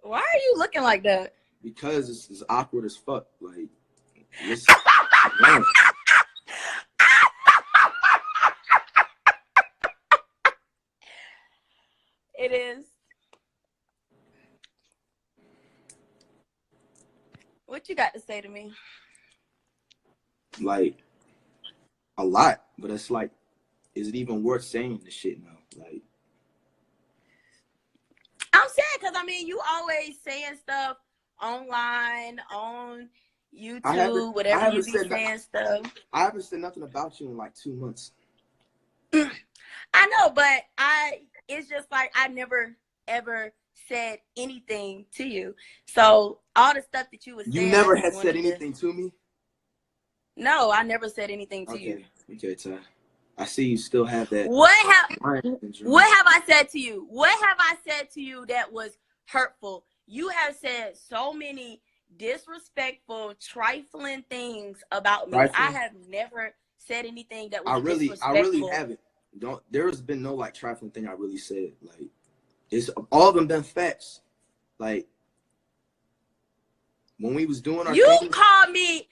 Why are you looking like that? Because it's awkward as fuck. Like, listen, man. It is. What you got to say to me? Like, a lot. But it's like, is it even worth saying this shit now? Like, I'm saying because, I mean, you always saying stuff online, on YouTube, whatever you be saying stuff. I haven't said nothing about you in like 2 months. I know, but it's just like I never, ever said anything to you. So all the stuff that you was saying. You never had said anything to me? No, I never said anything to you. Okay, Ty. I see you still have that. What have I said to you? What have I said to you that was hurtful? You have said so many disrespectful, trifling things about me. Trifling? I have never said anything that was disrespectful. I really haven't. There has been no like trifling thing I really said. Like, it's all of them been facts. Like, when we was doing our you've called me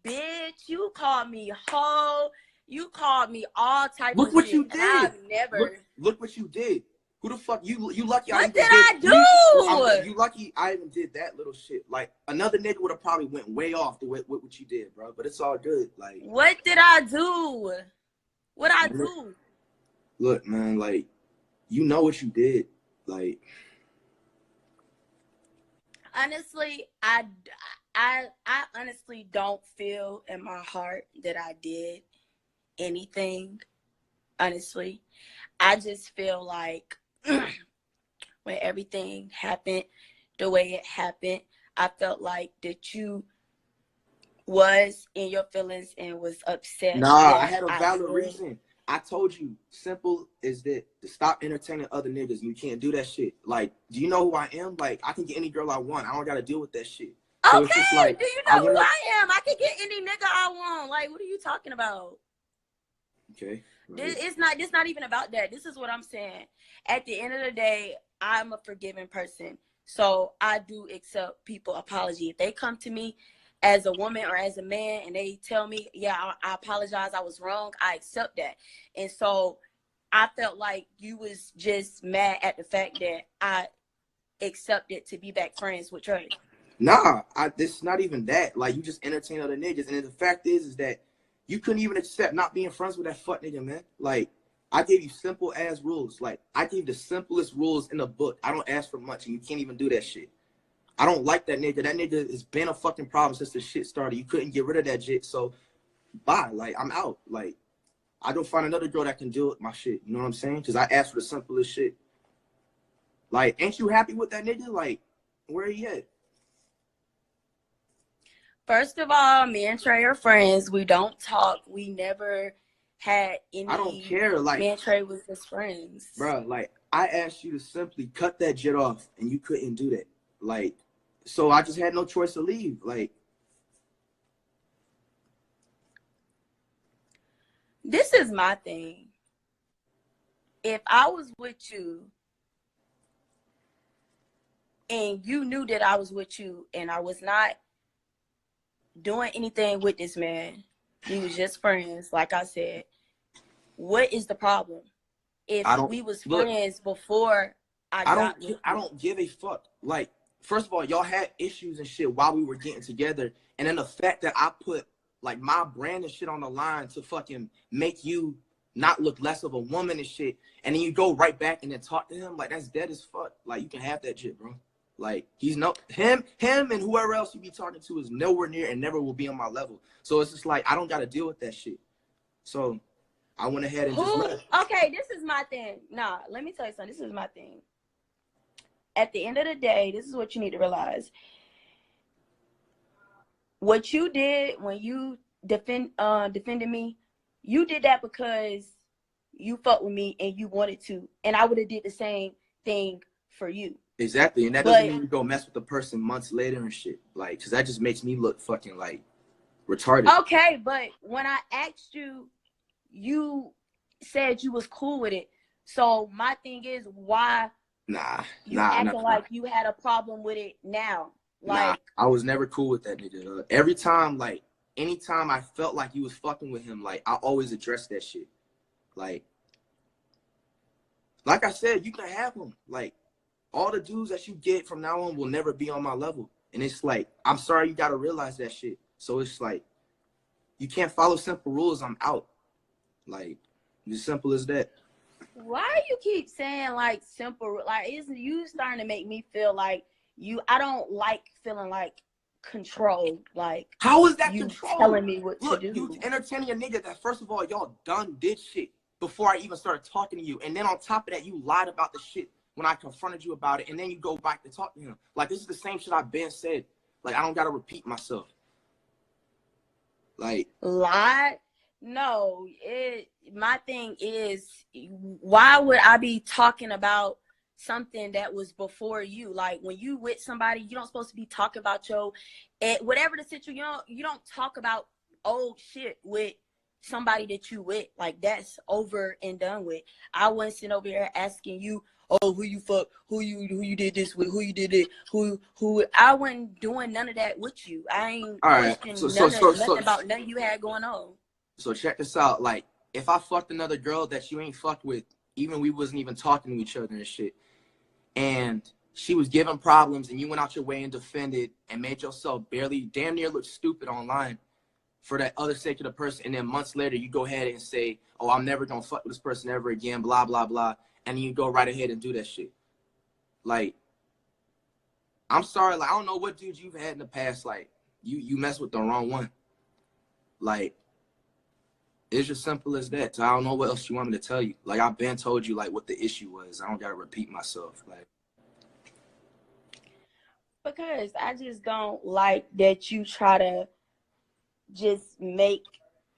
bitch, you called me hoe, you called me all types of shit. Look what you did. I've never look what you did. Who the fuck you lucky? What did I do? You lucky I even did that little shit. Like, another nigga would have probably went way off the way what you did, bro. But it's all good. Like, what did I do? What I do? Look, man, like, you know what you did. Like, honestly, I honestly don't feel in my heart that I did anything. Honestly, I just feel like when everything happened the way it happened, I felt like that you was in your feelings and was upset. Nah, I had a valid reason. I told you, simple as that, to stop entertaining other niggas. You can't do that shit. Like, do you know who I am? Like, I can get any girl I want. I don't gotta deal with that shit. So okay, like, do you know who I am? I can get any nigga I want. Like, what are you talking about? Okay. Right. It's not even about that. This is what I'm saying. At the end of the day, I'm a forgiving person. So I do accept people's apology. If they come to me as a woman or as a man and they tell me, yeah, I apologize, I was wrong, I accept that. And so I felt like you was just mad at the fact that I accepted to be back friends with Trey. Nah, it's not even that. Like, you just entertain other niggas. And the fact is that you couldn't even accept not being friends with that fuck nigga, man. Like, I gave you simple ass rules. Like, I gave the simplest rules in the book. I don't ask for much, and you can't even do that shit. I don't like that nigga. That nigga has been a fucking problem since the shit started. You couldn't get rid of that shit, so bye. Like, I'm out. Like, I don't find another girl that can deal with my shit. You know what I'm saying? Because I asked for the simplest shit. Like, ain't you happy with that nigga? Like, where he at? First of all, me and Trey are friends. We don't talk. We never had any. I don't care. Like, me and Trey was just friends. Bro, like, I asked you to simply cut that shit off, and you couldn't do that. Like, so I just had no choice to leave. Like, this is my thing. If I was with you and you knew that I was with you and I was not doing anything with this man, we was just friends, like I said, what is the problem? If we was friends before I don't give a fuck. Like, first of all, y'all had issues and shit while we were getting together, and then the fact that I put like my brand and shit on the line to fucking make you not look less of a woman and shit, and then you go right back and then talk to him, like, that's dead as fuck. Like, you can have that shit, bro. Like, he's him and whoever else you be talking to is nowhere near and never will be on my level. So it's just like, I don't got to deal with that shit. So I went ahead and just left. Okay, this is my thing. Nah, let me tell you something. This is my thing. At the end of the day, this is what you need to realize. What you did when you defended me, you did that because you fucked with me and you wanted to. And I would have did the same thing for you. Exactly, and that doesn't mean you go mess with the person months later and shit. Like, because that just makes me look fucking, like, retarded. Okay, but when I asked you, you said you was cool with it. So my thing is, why You acting like you had a problem with it now. Like, I was never cool with that nigga. Every time, like, anytime I felt like you was fucking with him, like, I always addressed that shit. Like I said, you can have him. Like, all the dudes that you get from now on will never be on my level. And it's like, I'm sorry, you gotta realize that shit. So it's like, you can't follow simple rules, I'm out. Like, as simple as that. Why you keep saying like simple? Like, is you starting to make me feel like I don't like feeling like control. Like, how is that you control? telling me what to do? You entertaining a nigga that, first of all, y'all done did shit before I even started talking to you. And then on top of that, you lied about the shit when I confronted you about it. And then you go back to talk to him. Like, this is the same shit I've been said. Like, I don't got to repeat myself. Like, lie? No, my thing is, why would I be talking about something that was before you? Like, when you with somebody, you don't supposed to be talking about whatever the situation. You don't talk about old shit with somebody that you with. Like, that's over and done with. I wasn't sitting over here asking you, oh, who you fuck, who you did this with, who you did it, who. I wasn't doing none of that with you. I ain't questioning nothing about nothing you had going on. So check this out. Like, if I fucked another girl that you ain't fucked with, even we wasn't even talking to each other and shit, and she was giving problems, and you went out your way and defended and made yourself damn near look stupid online for that other sake of the person, and then months later you go ahead and say, oh, I'm never gonna fuck with this person ever again, blah blah blah, and you go right ahead and do that shit. Like, I'm sorry, like, I don't know what dudes you've had in the past, like, you mess with the wrong one. Like, it's just simple as that. So I don't know what else you want me to tell you. Like, I've been told you, like, what the issue was. I don't gotta repeat myself. Like, because I just don't like that you try to just make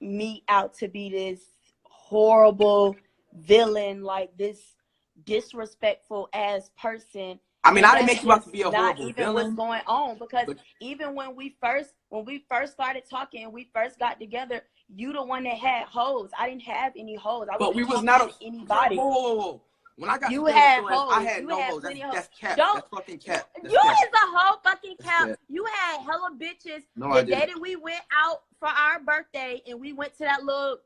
me out to be this horrible villain, like this disrespectful ass person. I mean, I didn't make you out to be a horrible villain. What's going on? Because even when we first started talking and we first got together, you the one that had hoes. I didn't have any hoes. But we was not anybody. Whoa. When I got you had hoes. I had no hoes. That's cap. That's fucking cap. You is a whole fucking cap. You had hella bitches. No, the day that we went out for our birthday and we went to that little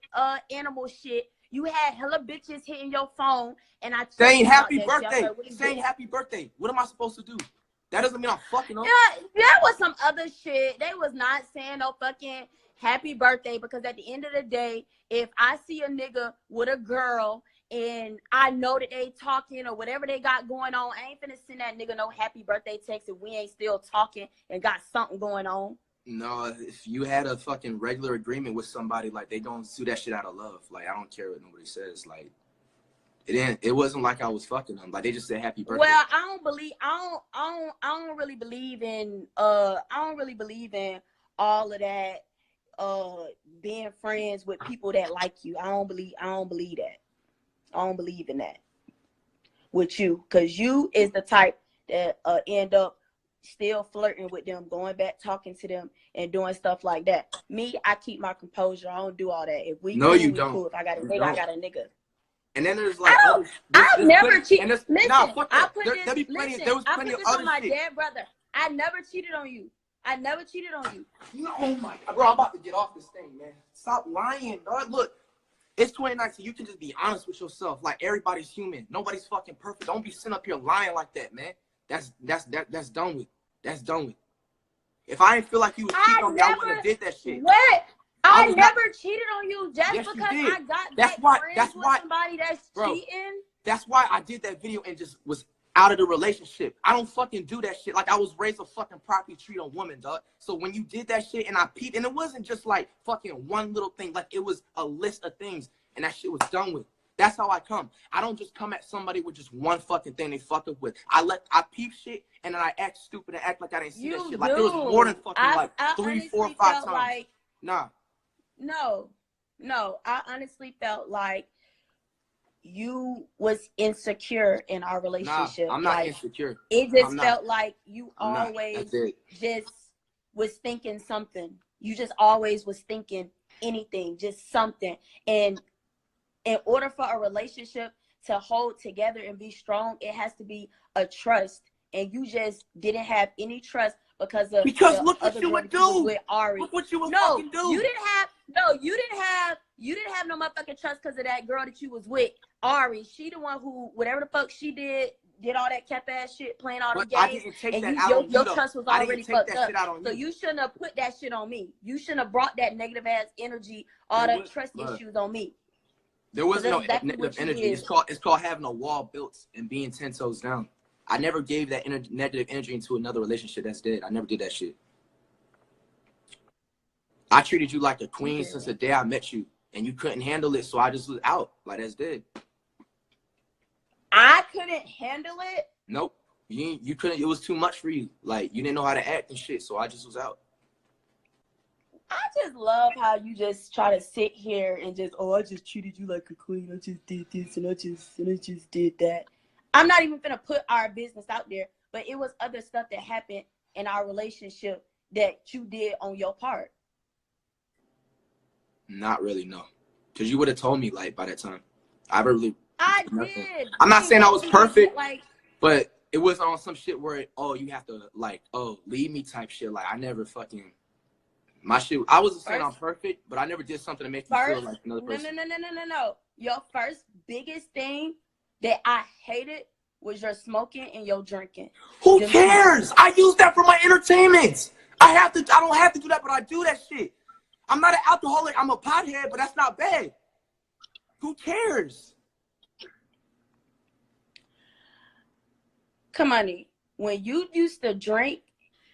animal shit, you had hella bitches hitting your phone, and I saying happy birthday. Saying happy birthday. What am I supposed to do? That doesn't mean I'm fucking them. Yeah, that was some other shit. They was not saying no fucking happy birthday, because at the end of the day, if I see a nigga with a girl and I know that they talking or whatever they got going on, I ain't finna send that nigga no happy birthday text if we ain't still talking and got something going on. No, if you had a fucking regular agreement with somebody, like, they gonna do that shit out of love. Like, I don't care what nobody says. Like, it wasn't like I was fucking them. Like, they just said happy birthday. Well, I don't really believe in all of that being friends with people that like you. I don't believe that. I don't believe in that with you, because you is the type that end up still flirting with them, going back, talking to them, and doing stuff like that. Me, I keep my composure. I don't do all that. If we no, cool, you we don't. Cool. If I got a nigga, I got a nigga. And then there's like, I've never cheated. Listen, nah, fuck that. There was plenty of other shit. My dead brother. I never cheated on you. No, oh my God, bro, I'm about to get off this thing, man. Stop lying, dog. Look, it's 2019. You can just be honest with yourself. Like, everybody's human. Nobody's fucking perfect. Don't be sitting up here lying like that, man. That's done with. That's done with. If I didn't feel like you was cheating on me, I wouldn't have did that shit. What? I never cheated on you just because I got that's why somebody that's cheating. That's why I did that video and just was out of the relationship. I don't fucking do that shit. Like, I was raised to fucking properly treat a woman, dog. So when you did that shit and I peeped, and it wasn't just like fucking one little thing, like, it was a list of things, and that shit was done with. That's how I come. I don't just come at somebody with just one fucking thing they fuck up with. I peep shit, and then I act stupid and act like I didn't see that shit. Like, there was more than fucking 3, 4, 5 times. Like, nah. No. I honestly felt like you was insecure in our relationship. Nah, I'm not insecure. It just felt like you always just was thinking something. You just always was thinking anything, just something. And in order for a relationship to hold together and be strong, it has to be a trust. And you just didn't have any trust because of look what you would do with Ari. Look what you would fucking do. You didn't have no motherfucking trust because of that girl that you was with, Ari. She the one who, whatever the fuck she did all that cap ass shit, playing all the games. I didn't take that out on you, your trust was already fucked up. So you shouldn't have put that shit on me. You shouldn't have brought that negative ass energy, all the trust issues on me. There was no negative energy. It's called having a wall built and being 10 toes down. I never gave that negative energy into another relationship that's dead. I never did that shit. I treated you like a queen since the day I met you, and you couldn't handle it, so I just was out. Like, that's dead. I couldn't handle it? Nope. You couldn't. It was too much for you. Like, you didn't know how to act and shit, so I just was out. I just love how you just try to sit here and just, I just treated you like a queen. I just did this and I just did that. I'm not even gonna put our business out there, but it was other stuff that happened in our relationship that you did on your part. Not really, no. Because you would have told me, like, by that time. I did. I'm not saying I was perfect, but it was on some shit where, you have to, like, leave me type shit. Like, I never fucking, my shit, I wasn't saying I'm perfect, but I never did something to make you feel like another person. No. Your first biggest thing that I hated was your smoking and your drinking. Who cares? I use that for my entertainment. I don't have to do that, but I do that shit. I'm not an alcoholic. I'm a pothead, but that's not bad. Who cares? Come on, when you used to drink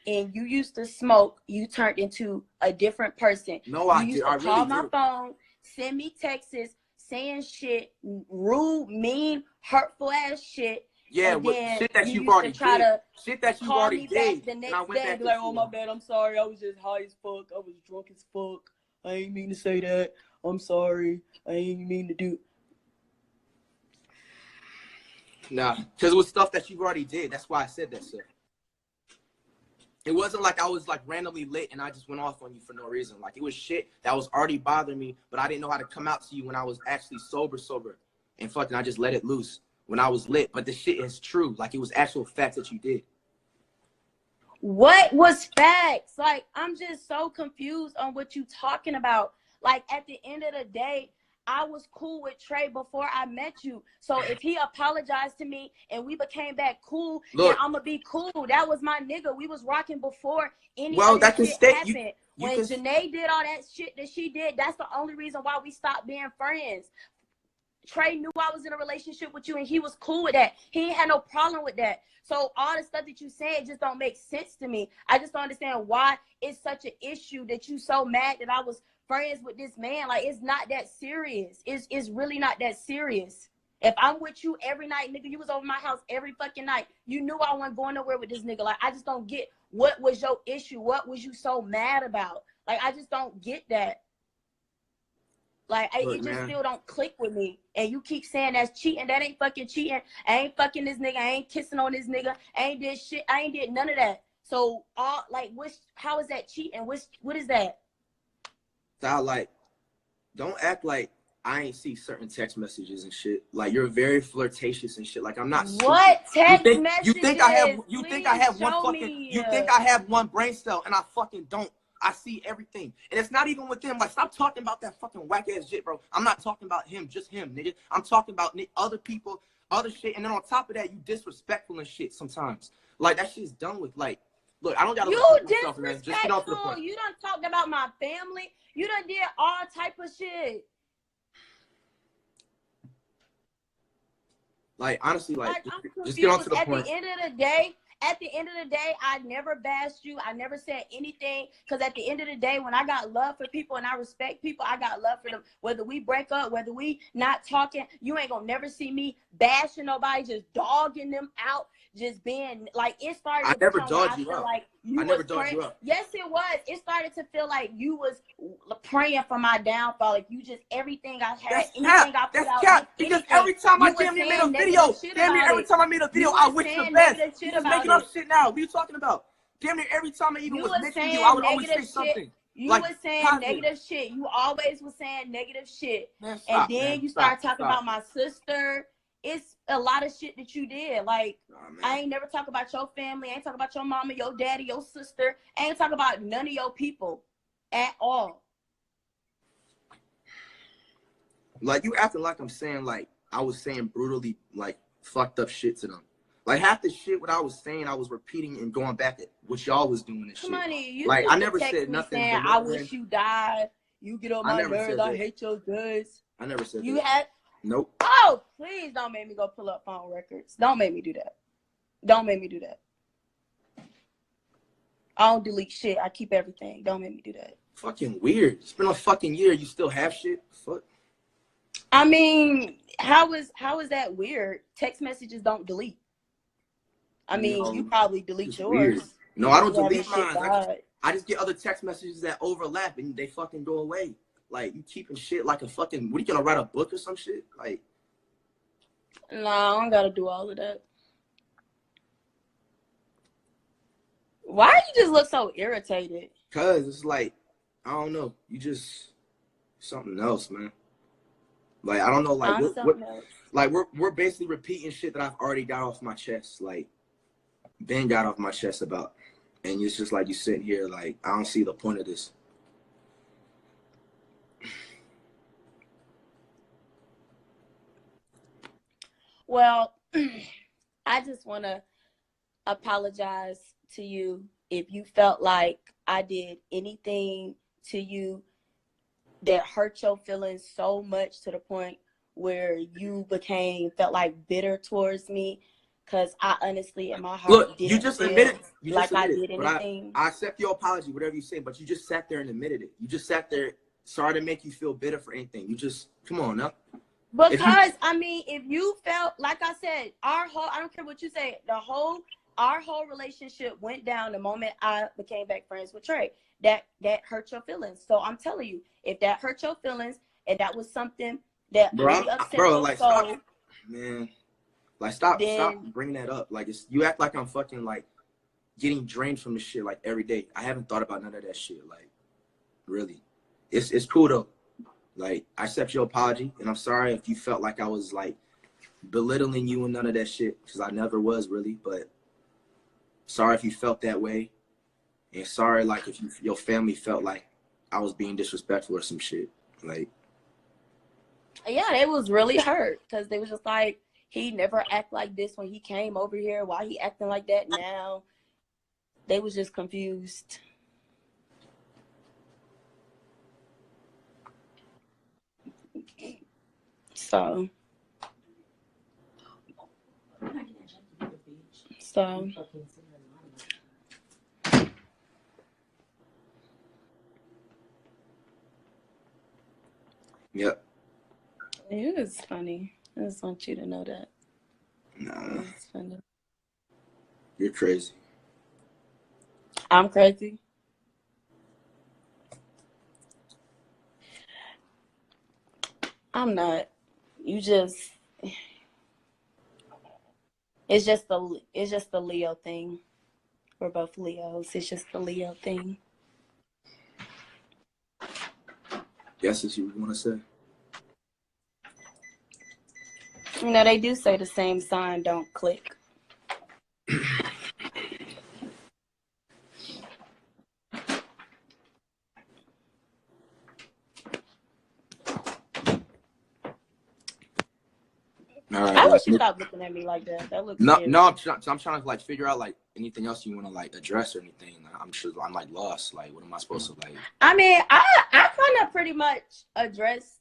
and you used to smoke, you turned into a different person. No, I did. You used to call my phone, send me texts, saying shit, rude, mean, hurtful ass shit. Yeah, shit that you've already did. Shit that you already did. The next day and be like, oh my bad, I'm sorry. I was just high as fuck. I was drunk as fuck. I ain't mean to say that. I'm sorry. I ain't mean to do. Nah, because it was stuff that you already did. That's why I said that shit. It wasn't like I was like randomly lit and I just went off on you for no reason. Like, it was shit that was already bothering me, but I didn't know how to come out to you when I was actually sober. And fucking, I just let it loose when I was lit. But the shit is true. Like, it was actual facts that you did. What was facts? Like, I'm just so confused on what you talking about. Like, at the end of the day, I was cool with Trey before I met you. So if he apologized to me and we became back cool, then I'm going to be cool. That was my nigga. We was rocking before any of that shit happened. When Janae did all that shit that she did, that's the only reason why we stopped being friends. Trey knew I was in a relationship with you and he was cool with that. He ain't had no problem with that. So all the stuff that you said just don't make sense to me. I just don't understand why it's such an issue that you so mad that I was friends with this man. Like, it's not that serious. It's really not that serious. If I'm with you every night, nigga, you was over my house every fucking night. You knew I wasn't going nowhere with this nigga. Like, I just don't get what was your issue. What was you so mad about? Like, I just don't get that. Like, it just still don't click with me. And you keep saying that's cheating. That ain't fucking cheating. I ain't fucking this nigga. I ain't kissing on this nigga. I ain't did shit. I ain't did none of that. So, how is that cheating? What is that? Like, don't act like I ain't see certain text messages and shit. Like, you're very flirtatious and shit. Like, I'm not. What text messages? You think I have one brain cell and I fucking don't. I see everything. And it's not even with him. Like, stop talking about that fucking whack ass shit, bro. I'm not talking about him, just him, nigga. I'm talking about other people, other shit. And then on top of that, you disrespectful and shit sometimes. Like, that shit's done with. Like, look, I don't gotta You disrespectful. Just get off the point. You done talked about my family. You done did all type of shit. Like, honestly, like just get on to the point. At the end of the day, I never bashed you. I never said anything. Because at the end of the day, when I got love for people and I respect people, I got love for them. Whether we break up, whether we not talking, you ain't going to never see me bashing nobody, just dogging them out, just being like, it started. I never dogged you out. Like I never dogged you out. Yes, it was. It started to feel like you was praying for my downfall. Like, you just, everything I had, anything I put out. That's because every time I damn near made a video, I wish the best. You just making up shit now. What are you talking about? Damn near every time I even was mentioning you, I would always say something. You was saying negative shit. You always was saying negative shit. And then you start talking about my sister it's a lot of shit that you did. Like, Nah, I ain't never talk about your family. I ain't talk about your mama, your daddy, your sister. I ain't talk about none of your people at all. Like, you acting like I'm saying, like, I was saying brutally, like, fucked up shit to them. Like, half the shit what I was saying, I was repeating and going back at what y'all was doing and shit. Money, you like, I used to never text said me nothing saying, I belittling. wish you died. You get on I my never nerves. said I that. hate your guts. I never said You that. had... Nope. Oh, please don't make me go pull up phone records. Don't make me do that. Don't make me do that. I don't delete shit. I keep everything. Don't make me do that. Fucking weird. It's been a fucking year. You still have shit? Fuck. I mean, how is that weird? Text messages don't delete. I mean, No, you probably delete it's yours. weird. No, I don't You having delete shit mine. I just get other text messages that overlap and they fucking go away. Like, you keeping shit like a fucking, what, are you gonna write a book or some shit? Like, No, I don't gotta do all of that. Why do you just look so irritated? cause it's like, I don't know. You just something else, man. Like, I don't know, like I'm what something else. like we're basically repeating shit that I've already got off my chest, like Ben got off my chest about. And it's just like you sitting here like, I don't see the point of this. Well, I just want to apologize to you if you felt like I did anything to you that hurt your feelings so much to the point where you felt like bitter towards me. Because I honestly, in my heart, Look, didn't you just feel admitted, I did anything. But I accept your apology, whatever you say, but you just sat there and admitted it. You just sat there, sorry to make you feel bitter for anything. You just, come on now. Because, I mean, if you felt, like I said, I don't care what you say, our whole relationship went down the moment I became back friends with Trey. That hurt your feelings. So I'm telling you, if that hurt your feelings and that was something that really upset your like, soul, stop, man. Like, stop bringing that up. Like, you act like I'm fucking, like, getting drained from this shit, like, every day. I haven't thought about none of that shit, like, really. It's cool, though. Like, I accept your apology, and I'm sorry if you felt like I was, like, belittling you and none of that shit, because I never was, really, but sorry if you felt that way, and sorry, like, if your family felt like I was being disrespectful or some shit, like. Yeah, they was really hurt, because they was just like, he never act like this when he came over here. Why he acting like that now? They was just confused. So Yep. it was funny. I just want you to know that. Nah. It's funny. You're crazy. I'm crazy. I'm not. You just, it's just the Leo thing. We're both Leos. It's just the Leo thing. Guess what you want to say? You know, they do say the same sign don't click. All right, I like, wish you stopped looking at me like that. That looks no, scary. no. I'm trying to like figure out like anything else you want to like address or anything. I'm sure I'm like lost. Like, what am I supposed to like? I mean, I kind of pretty much addressed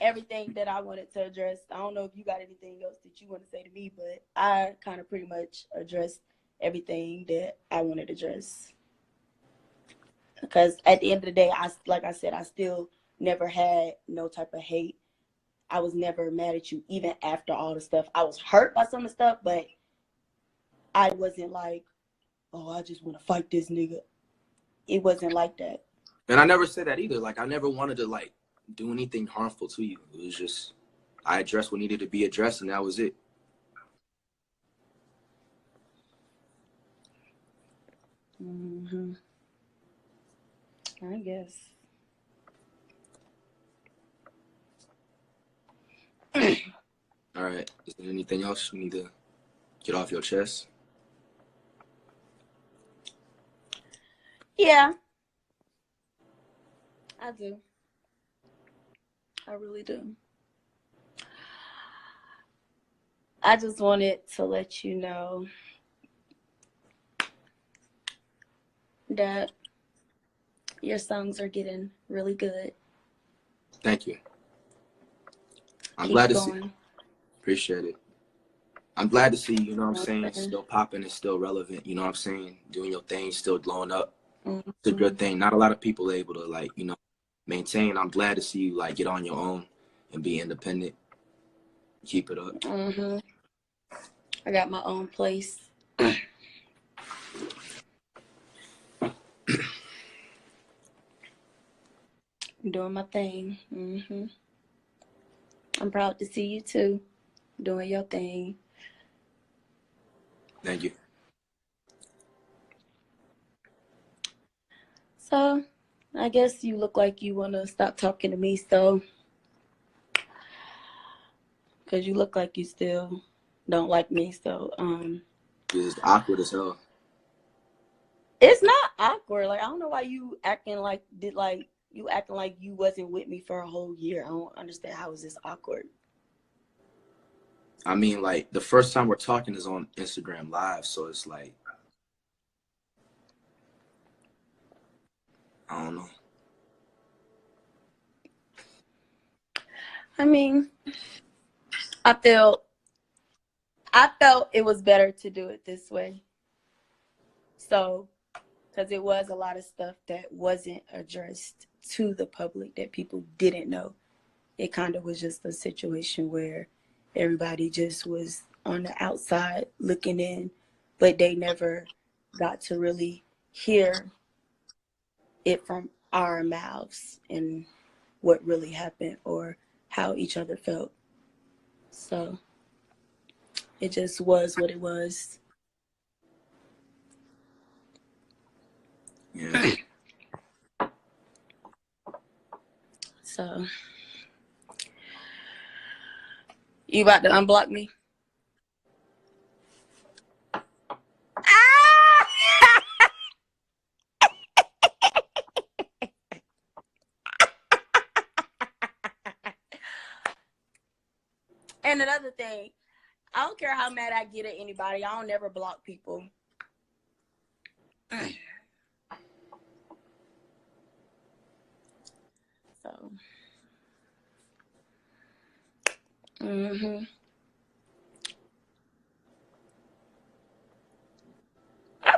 everything that I wanted to address. I don't know if you got anything else that you want to say to me, but I kind of pretty much addressed everything that I wanted to address. Because at the end of the day, like I said, I still never had no type of hate. I was never mad at you, even after all the stuff. I was hurt by some of the stuff, but I wasn't like, oh, I just want to fight this nigga. It wasn't like that. And I never said that either. Like, I never wanted to like do anything harmful to you. It was just I addressed what needed to be addressed, and that was it. Mm-hmm. I guess. All right. Is there anything else you need to get off your chest? Yeah, I do. I really do. I just wanted to let you know that your songs are getting really good. Thank you. I'm Keep glad to see. going. Appreciate it. I'm glad to see, you know what I'm saying, Okay. still popping and still relevant, you know what I'm saying, doing your thing, still blowing up. Mm-hmm. It's a good thing. Not a lot of people are able to, like, you know, maintain. I'm glad to see you, like, get on your own and be independent. Keep it up. Mm-hmm. I got my own place. I'm doing my thing. Mm-hmm. I'm proud to see you too, doing your thing. Thank you. So, I guess you look like you want to stop talking to me, so, because you look like you still don't like me, so, It's awkward as hell. it's not awkward. Like, I don't know why you acting like you wasn't with me for a whole year. I don't understand how is this awkward. I mean, like, the first time we're talking is on Instagram Live, so it's like, I don't know. I mean, I felt it was better to do it this way. So, because it was a lot of stuff that wasn't addressed to the public that people didn't know. It kind of was just a situation where everybody just was on the outside looking in, but they never got to really hear it from our mouths and what really happened or how each other felt. So it just was what it was. Yeah. So you about to unblock me? And another thing, I don't care how mad I get at anybody. I don't never block people. So, I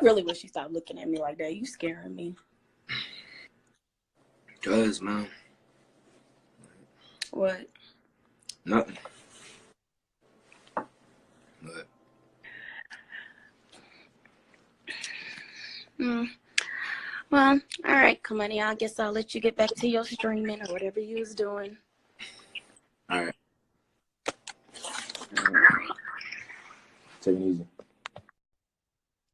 really wish you stopped looking at me like that. You scaring me. Cuz, man. What? Nothing. But Well, all right, Kamani. I guess I'll let you get back to your streaming or whatever you was doing. all right. All right. Take it easy.